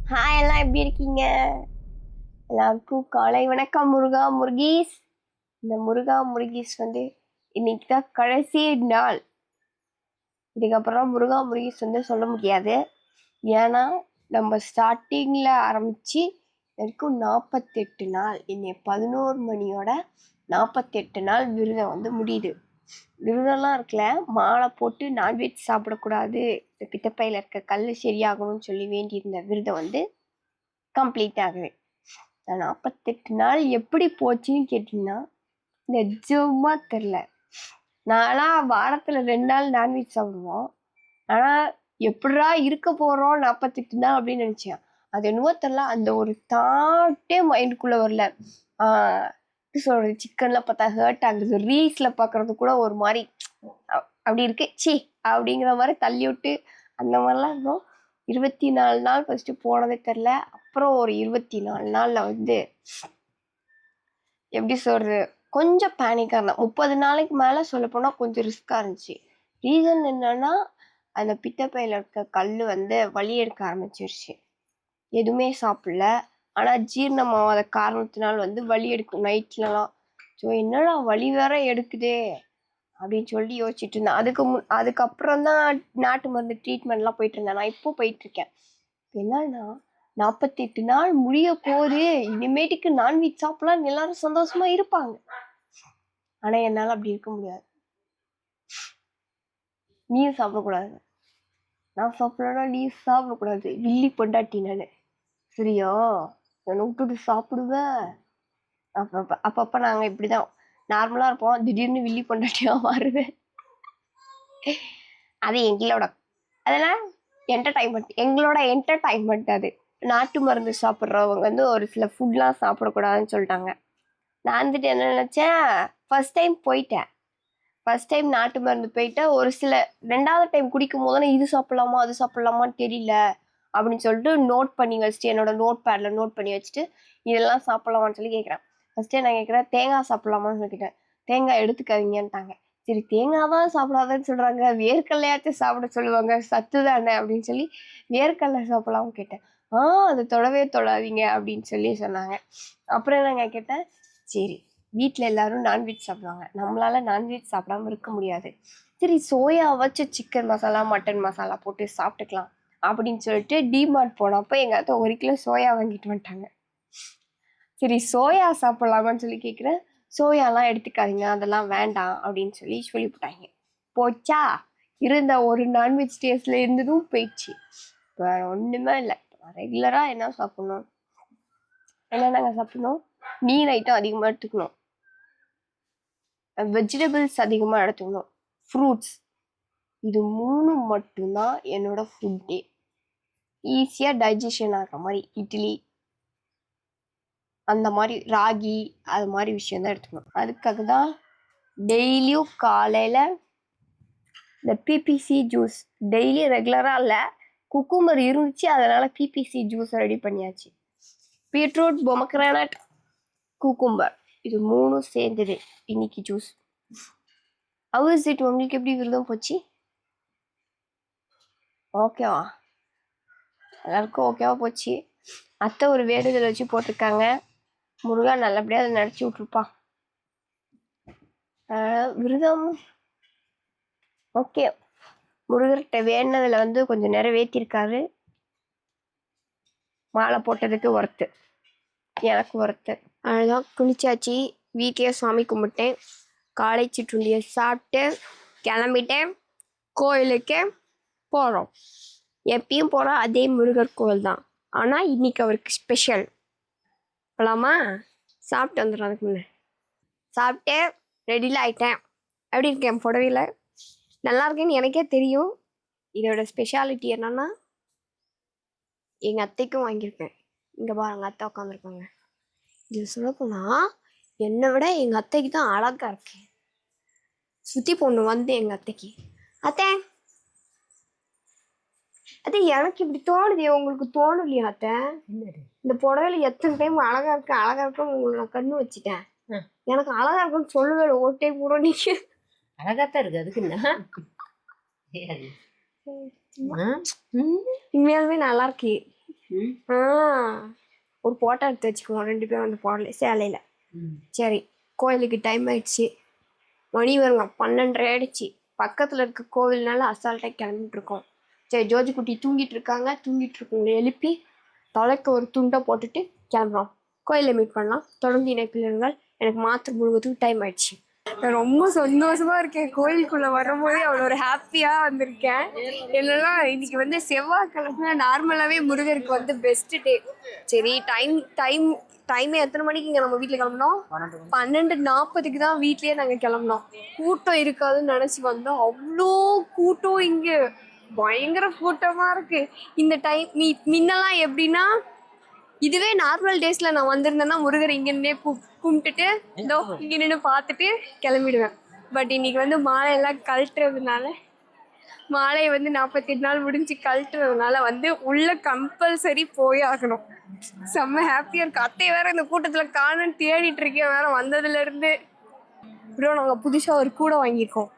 Hi, எல்லாம் எப்படி இருக்கீங்க? எல்லாருக்கும் காலை வணக்கம். முருகா முருகீஸ். இந்த முருகா முருகீஸ் வந்து இன்னைக்கு தான் கடைசி நாள். இதுக்கப்புறம் முருகா முருகீஸ் வந்து சொல்ல முடியாது. ஏன்னா நம்ம ஸ்டார்டிங்கில் ஆரம்பித்து வரைக்கும் 48 நாள், இன்னைக்கு 11 மணியோட 48 நாள் விரதம் வந்து முடியுது. விரதம்லாம் இருக்கல, மாலை போட்டு நான்வெஜ் சாப்பிடக்கூடாது, இந்த பித்தப்பையில் இருக்க கல் சரியாகணும்னு சொல்லி வேண்டியிருந்த விரதம் வந்து கம்ப்ளீட் ஆகுது. 48 நாள் எப்படி போச்சுன்னு கேட்டிங்கன்னா நிஜமா தெரில. நான்லாம் வாரத்தில் 2 நாள் நான்வெஜ் சாப்பிடுவோம். ஆனால் எப்படா இருக்க போகிறோம் 48 நாள் அப்படின்னு நினச்சேன். அது என்னவோ தெரில, அந்த ஒரு தாட்டே மைண்டுக்குள்ளே வரல. சொல்கிறது, சிக்கனில் பார்த்தா ஹர்ட் ஆகுது, ரீல்ஸில் பார்க்குறது கூட ஒரு மாதிரி அப்படி இருக்கு, சி அப்படிங்கிற மாதிரி தள்ளி விட்டு அந்த மாதிரிலாம் இருந்தோம். 24 நாள் ஃபஸ்ட்டு போனதே தெரில. அப்புறம் ஒரு 24 நாளில் வந்து எப்படி சொல்கிறது, கொஞ்சம் பேனிக்காக இருந்தேன். 30 நாளைக்கு மேலே சொல்லப்போனால் கொஞ்சம் ரிஸ்க்காக இருந்துச்சு. ரீசன் என்னன்னா, அந்த பித்தப்பையில் இருக்க கல் வந்து வலி எடுக்க ஆரம்பிச்சிருச்சு. எதுவுமே சாப்பிடல, ஆனால் ஜீரணமாகாத காரணத்தினால் வந்து வலி எடுக்கும் நைட்லலாம். ஸோ என்னடா வலி வேற எடுக்குதே அப்படின்னு சொல்லி யோசிச்சுட்டு இருந்தேன். அதுக்கப்புறம் தான் நாட்டு மருந்து ட்ரீட்மெண்ட்லாம் போயிட்டு இருந்தேன். நான் இப்போ போயிட்டுருக்கேன். என்னன்னா 48 நாள் முடிய போது, இனிமேட்டுக்கு நான்வெஜ் சாப்பிடலாம் எல்லாரும் சந்தோஷமா இருப்பாங்க. ஆனா என்னால அப்படி இருக்க முடியாது. நீயும் சாப்பிடக்கூடாது, நான் சாப்பிடலன்னா நீ சாப்பிடக்கூடாது. வில்லி பொண்டாட்டி நானு, சரியா? நான் விட்டுட்டு சாப்பிடுவேன். அப்பப்ப நாங்க இப்படிதான் நார்மலா இருப்போம், திடீர்னு வில்லி பொண்டாட்டியா மாறுவேன். அது அதெல்லாம் எங்களோட என்டர்டைன்மெண்ட் அது. நாட்டு மருந்து சாப்பிட்றவங்க வந்து ஒரு சில ஃபுட்லாம் சாப்பிடக்கூடாதுன்னு சொல்லிட்டாங்க. நான் வந்துட்டு என்ன நினச்சேன், ஃபர்ஸ்ட் டைம் நாட்டு மருந்து போயிட்டு ஒரு சில 2வது டைம் குடிக்கும் போது இது சாப்பிட்லாமா அது சாப்பிட்லாமான்னு தெரியல அப்படின்னு சொல்லிட்டு நோட் பண்ணி வச்சுட்டு, என்னோட நோட் பேடில் நோட் பண்ணி வச்சுட்டு இதெல்லாம் சாப்பிட்லாமான்னு சொல்லி கேட்குறேன். ஃபஸ்ட்டே நான் கேட்குறேன், தேங்காய் சாப்பிட்லாமான்னு சொல்லிக்கிட்டேன். தேங்காய் எடுத்துக்காதீங்கன்ட்டாங்க. சரி, தேங்காய் தான் சாப்பிடாதன்னு சொல்கிறாங்க, வேர்க்கடலையாச்சும் சாப்பிட சொல்லுவாங்க, சத்து தானே அப்படின்னு சொல்லி வேர்க்கடலை சாப்பிடலாம்னு கேட்டேன். அது தொடவே தொடாதீங்க அப்படின்னு சொல்லி சொன்னாங்க. அப்புறம் என்னங்க கேட்டேன், சரி வீட்டில் எல்லாரும் நான்வெஜ் சாப்பிடுவாங்க, நம்மளால நான்வெஜ் சாப்பிடாம இருக்க முடியாது, சரி சோயா வச்சு சிக்கன் மசாலா மட்டன் மசாலா போட்டு சாப்பிட்டுக்கலாம் அப்படின்னு சொல்லிட்டு டிமார்ட் போனப்போ எங்கள் அத்தை 1 கிலோ சோயா வாங்கிட்டு வந்துட்டாங்க. சரி சோயா சாப்பிட்லாமான்னு சொல்லி கேட்குறேன். சோயாலாம் எடுத்துக்காதீங்க, அதெல்லாம் வேண்டாம் அப்படின்னு சொல்லி சொல்லிவிட்டாங்க. போச்சா, இருந்த ஒரு நான்வெஜ் டேஸ்ட்ல இருந்ததும் போயிடுச்சு. வேற ஒன்றுமே இல்லை. ரெகுலராக என்ன சாப்பிட்ணும், என்னென்னங்க சாப்பிடணும், நீர் ஐட்டம் அதிகமாக எடுத்துக்கணும், வெஜிடபிள்ஸ் அதிகமாக எடுத்துக்கணும், ஃப்ரூட்ஸ். இது 3 மட்டும்தான் என்னோட ஃபுட்டே. ஈஸியாக டைஜஷன் ஆகிற மாதிரி இட்லி, அந்த மாதிரி ராகி, அது மாதிரி விஷயம் தான் எடுத்துக்கணும். அதுக்காக தான் டெய்லியும் காலையில் இந்த பிபிசி ஜூஸ், டெய்லி ரெகுலராக இல்லை, குக்கும்பர் இருந்துச்சு அதனால் பிபிசி ஜூஸ் ரெடி பண்ணியாச்சு. பீட்ரூட், பொமக்ரானட், குக்கும்பர், இது 3 சேர்ந்தது இன்னைக்கு ஜூஸ். How is it? உங்களுக்கு எப்படி விரதம் போச்சு? ஓகேவா? எல்லாருக்கும் ஓகேவா போச்சு. அத்தை ஒரு வேண்டுதல் வச்சு போட்டிருக்காங்க, முருகா நல்லபடியாக அதை நடத்தி விட்ருப்பான். விரதம் ஓகே, முருகர்கிட்ட வேண்டினதில் வந்து கொஞ்சம் நிறைவேற்றிருக்காரு. மாலை போட்டதுக்கு ஒர்த்து, எனக்கு ஒர்த்து. அதுதான் குளிச்சாச்சு, வீட்டையே சாமி கும்பிட்டேன், காலை சிற்றுண்டியை சாப்பிட்டு கிளம்பிட்டேன். கோயிலுக்கு போகிறோம். எப்பயும் போகிற அதே முருகர் கோவில் தான், ஆனால் இன்னைக்கு அவருக்கு ஸ்பெஷல். போகலாமா? சாப்பிட்டு வந்துடும். அதுக்கு முன்னே சாப்பிட்டு ரெடியில் ஆகிட்டேன். எப்படி இருக்கேன் புடவையில்? நல்லா இருக்கேன்னு எனக்கே தெரியும். இதோட ஸ்பெஷாலிட்டி என்னன்னா, எங்கள் அத்தைக்கும் வாங்கியிருக்கேன். இங்கே பாருங்க, அத்தை உட்காந்துருக்காங்க. இது சொல்லப்போனால் என்னை விட எங்கள் அத்தைக்கு தான் அழகாக இருக்கேன். சுற்றி பொண்ணு வந்து எங்கள் அத்தைக்கு, அத்தை அத்தை எனக்கு இப்படி தோணுது, உங்களுக்கு தோணலையா அத்தை? இந்த புடவையில எத்தனை டைம் அழகா இருக்குன்னு உங்களுக்கு நான் கண்ணு வச்சுட்டேன். எனக்கு அழகா இருக்குன்னு சொல்லவே இல்லை ஒரு டைம் கூட. நீங்க அழகாத்தான் இருக்கு, அதுக்கு என்ன உண்மையாலுமே நல்லா இருக்கு. ஒரு போட்டோ எடுத்து வச்சுக்குவோம் 2 பேரும் அந்த போடல சேலையில். சரி, கோயிலுக்கு டைம் ஆயிடுச்சு. மணி வருங்க 12:30 ஆயிடுச்சு. பக்கத்தில் இருக்க கோவில்னால அசால்ட்டாக கிளம்பிட்டு இருக்கோம். சரி, ஜோஜி குட்டி தூங்கிட்டு இருக்காங்க. தூங்கிட்டு இருக்கவங்க எழுப்பி தலைக்கு ஒரு துண்டை போட்டுட்டு கிளம்புறோம். கோயிலில் மீட் பண்ணலாம். தொடர்ந்து இணைப்பில் இருங்கள். எனக்கு மாத்திரை முழுவதுக்கு டைம் ஆயிடுச்சு. நான் ரொம்ப சந்தோஷமா இருக்கேன். கோயிலுக்குள்ள வரும்போதே அவ்வளோ ஒரு ஹாப்பியா வந்திருக்கேன். என்னன்னா இன்னைக்கு வந்து செவ்வாய்க்கிழமை நார்மலாவே முருகருக்கு வந்து பெஸ்ட் டே. சரி, டைம் எத்தனை மணிக்கு இங்கே நம்ம வீட்டில் கிளம்புனோம்? 12:40க்கு தான் வீட்லயே நாங்கள் கிளம்புனோம். கூட்டம் இருக்காதுன்னு நினச்சி வந்தோம். அவ்வளோ கூட்டம் இங்கே, பயங்கர கூட்டமா இருக்கு. இந்த டைம் முன்னெல்லாம் எப்படின்னா, இதுவே நார்மல் டேஸ்ல நான் வந்திருந்தேன்னா முருகர் இங்க நின்று கும்பிட்டுட்டு இதோ இங்க நின்று பார்த்துட்டு கிளம்பிடுவேன். பட் இன்னைக்கு வந்து மாலையெல்லாம் கழட்டுறதுனால, மாலையை வந்து 48 நாள் முடிஞ்சு கழட்டுறதுனால வந்து உள்ள கம்பல்சரி போய் ஆகணும். செம்ம ஹாப்பியா இருக்கு. அத்தை வேற இந்த கூட்டத்துல காணுன்னு தேடிட்டு இருக்கேன் வேற வந்ததுல இருந்து. அப்புறம் நாங்கள் புதுசாக ஒரு கூடை வாங்கியிருக்கோம்.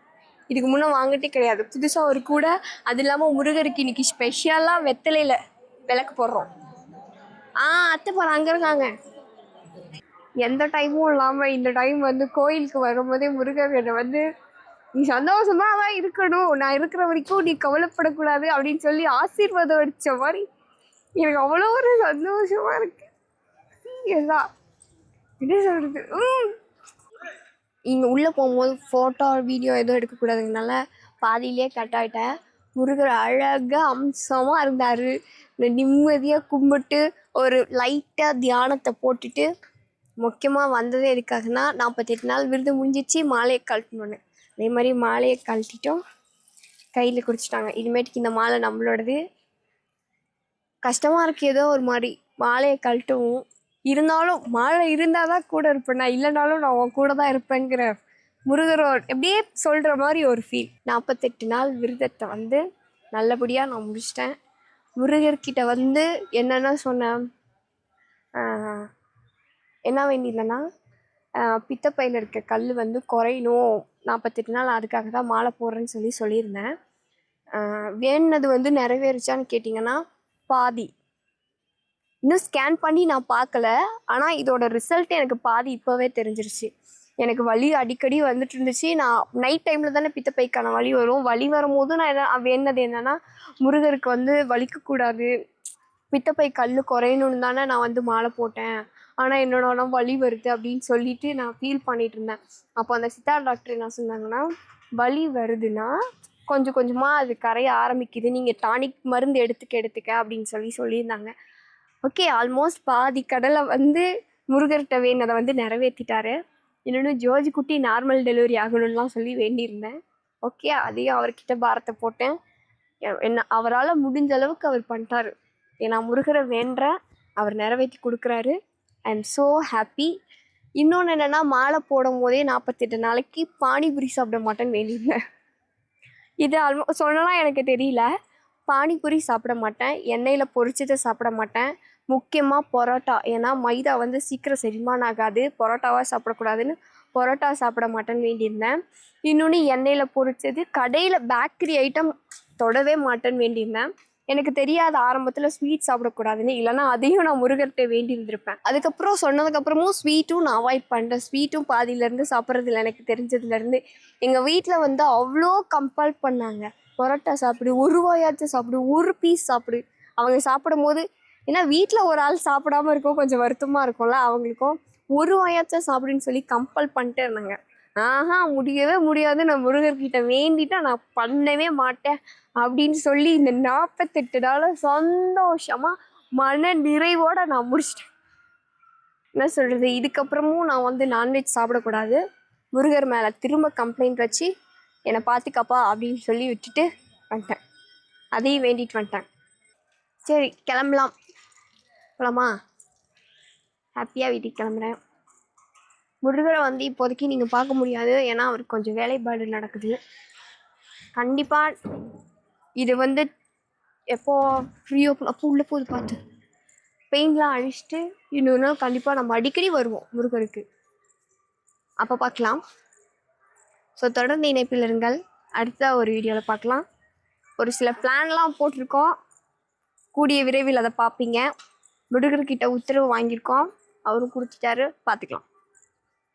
இதுக்கு முன்னே வாங்கிட்டே கிடையாது. புதுசாக ஒரு கூடை, அது இல்லாமல் முருகருக்கு இன்னைக்கு ஸ்பெஷலாக வெத்தலையில் விளக்கு போடுறோம். அத்தை போகிற அங்கே இருக்காங்க. எந்த டைமும் இல்லாமல் இந்த டைம் வந்து கோயிலுக்கு வரும்போதே முருகர் வந்து நீ சந்தோஷமா தான் இருக்கணும், நான் இருக்கிற வரைக்கும் நீ கவலைப்படக்கூடாது அப்படின்னு சொல்லி ஆசீர்வாதம் அடித்த மாதிரி எனக்கு அவ்வளோ ஒரு சந்தோஷமா இருக்கு. எல்லாம் என்ன சொல்றது, இங்கே உள்ளே போகும்போது ஃபோட்டோ வீடியோ எதுவும் எடுக்கக்கூடாதுனால பாதியிலே கட் ஆகிட்டேன். முருகர் அழகாக அம்சமாக இருந்தார். நிம்மதியாக கும்பிட்டு ஒரு லைட்டாக தியானத்தை போட்டுட்டு, முக்கியமாக வந்ததே எதுக்காகனா 48 நாள் விருது முடிஞ்சிச்சு, மாலையை கழட்டணுன்னு. அதே மாதிரி மாலையை கழட்டிட்டோம், கையில் குடிச்சிட்டாங்க. இனிமேட்டுக்கு இந்த மாலை நம்மளோடது. கஷ்டமாக இருக்குது ஏதோ ஒரு மாதிரி மாலையை கழட்டவும். இருந்தாலும் மாலை இருந்தால் தான் கூட இருப்பேன், நான் இல்லைனாலும் நான் உன் கூட தான் இருப்பேங்கிற முருகரோட எப்படியே சொல்கிற மாதிரி ஒரு ஃபீல். 48 நாள் விரதத்தை வந்து நல்லபடியாக நான் முடிச்சிட்டேன். முருகர்கிட்ட வந்து என்னென்ன சொன்னேன், என்ன வேண்டியதுன்னா பித்தப்பையில் இருக்க கல் வந்து குறையணும், 48 நாள் அதுக்காக தான் மாலை போடுறேன்னு சொல்லியிருந்தேன். வேணுனது வந்து நிறைவேறுச்சான்னு கேட்டிங்கன்னா பாதி. இன்னும் ஸ்கேன் பண்ணி நான் பார்க்கல, ஆனால் இதோட ரிசல்ட் எனக்கு பாதி இப்போவே தெரிஞ்சிருச்சு. எனக்கு வலி அடிக்கடி வந்துட்டு இருந்துச்சு. நான் நைட் டைமில் தானே பித்தப்பைக்கான வலி வரும். வலி வரும்போது நான் வேணுனது என்னென்னா முருகருக்கு வந்து வலிக்கக்கூடாது, பித்தப்பை கல் குறையணுன்னு தானே நான் வந்து மாலை போட்டேன். ஆனால் என்னோட வலி வருது அப்படின்னு சொல்லிட்டு நான் ஃபீல் பண்ணிட்டு இருந்தேன். அப்போ அந்த சித்தா டாக்டர் என்ன சொன்னாங்கன்னா, வலி வருதுன்னா கொஞ்சம் கொஞ்சமாக அது கரைய ஆரம்பிக்குது, நீங்கள் டானிக் மருந்து எடுத்துக்க அப்படின்னு சொல்லியிருந்தாங்க. ஓகே, ஆல்மோஸ்ட் பாதி கடலை வந்து முருகர்கிட்ட வேணதை வந்து நிறைவேற்றிட்டாரு. இன்னொன்று ஜோஜி குட்டி நார்மல் டெலிவரி ஆகணும்லாம் சொல்லி வேண்டியிருந்தேன். ஓகே, அதையும் அவர்கிட்ட பாரத்தை போட்டேன். என்ன அவரால் முடிஞ்ச அளவுக்கு அவர் பண்ணிட்டாரு. ஏன்னா முருகரை வேண்டுறேன், அவர் நிறைவேற்றி கொடுக்குறாரு. I am so happy. இன்னொன்று என்னென்னா, மாலை போடும் போதே 48 நாளைக்கு பானிபூரி சாப்பிட மாட்டேன்னு வேண்டியிருந்தேன். இது சொன்னலாம் எனக்கு தெரியல. பானிபூரி சாப்பிட மாட்டேன், எண்ணெயில் பொரிச்சதை சாப்பிட மாட்டேன், முக்கியமாக பரோட்டா. ஏன்னா மைதா வந்து சீக்கிரம் செரிமானம் ஆகாது, பரோட்டாவாக சாப்பிடக்கூடாதுன்னு பரோட்டா சாப்பிட மாட்டேன்னு வேண்டியிருந்தேன். இன்னொன்று எண்ணெயில் பொரிச்சது, கடையில் பேக்கரி ஐட்டம் தொடவே மாட்டேன்னு வேண்டியிருந்தேன். எனக்கு தெரியாத ஆரம்பத்தில் ஸ்வீட் சாப்பிடக்கூடாதுன்னு, இல்லைனா அதையும் நான் முருகர்கிட்ட வேண்டியிருந்திருப்பேன். அதுக்கப்புறம் சொன்னதுக்கப்புறமும் ஸ்வீட்டும் நான் அவாய்ட் பண்ணிட்டேன். ஸ்வீட்டும் பாதியிலேருந்து சாப்பிட்றதில்ல எனக்கு தெரிஞ்சதுலேருந்து. எங்கள் வீட்டில் வந்து அவ்வளோ கம்பல் பண்ணாங்க, பரோட்டா சாப்பிடு, ஒரு வாயாச்சும் சாப்பிடு, ஒரு பீஸ் சாப்பிடு. அவங்க சாப்பிடும் போது, ஏன்னா வீட்டில் ஒரு ஆள் சாப்பிடாமல் இருக்கும், கொஞ்சம் வருத்தமாக இருக்கும்ல அவங்களுக்கும், ஒரு வாயாச்சும் சாப்பிடுன்னு சொல்லி கம்பல் பண்ணிட்டே இருந்தாங்க. முடியவே முடியாது, நான் முருகர்கிட்ட வேண்டிட்டு நான் பண்ணவே மாட்டேன் அப்படின்னு சொல்லி இந்த 48 நாள் சந்தோஷமாக மன நிறைவோடு நான் முடிச்சிட்டேன். என்ன சொல்கிறது, இதுக்கப்புறமும் நான் வந்து நான்வெஜ் சாப்பிடக்கூடாது, முருகர் மேலே திரும்ப கம்ப்ளைண்ட் வச்சு என்னை பார்த்துக்கப்பா அப்படின்னு சொல்லி விட்டுட்டு வந்துட்டேன். அதையும் வேண்டிட்டு வந்துட்டேன். சரி, கிளம்பலாம். போலாமா? ஹாப்பியாக வீட்டுக்கு கிளம்புறேன். முருகரை வந்து இப்போதைக்கு நீங்கள் பார்க்க முடியாது, ஏன்னா அவருக்கு கொஞ்சம் வேலைப்பாடு நடக்குது. கண்டிப்பாக இது வந்து எப்போ ஃப்ரீ ஓப்பன் அப்போ உள்ளே போது பார்த்து பெயின்லாம் அழிச்சிட்டு இன்னொரு நாள் கண்டிப்பாக நம்ம அடிக்கடி வருவோம் முருகருக்கு, அப்போ பார்க்கலாம். ஸோ தொடர்ந்து இணைப்பில் இருங்கள். அடுத்த ஒரு வீடியோவில் பார்க்கலாம். ஒரு சில பிளான்லாம் போட்டிருக்கோம், கூடிய விரைவில் அதை பார்ப்பீங்க. முருகர்கிட்ட உத்தரவு வாங்கியிருக்கோம், அவரும் கொடுத்துட்டாரு, பார்த்துக்கலாம்.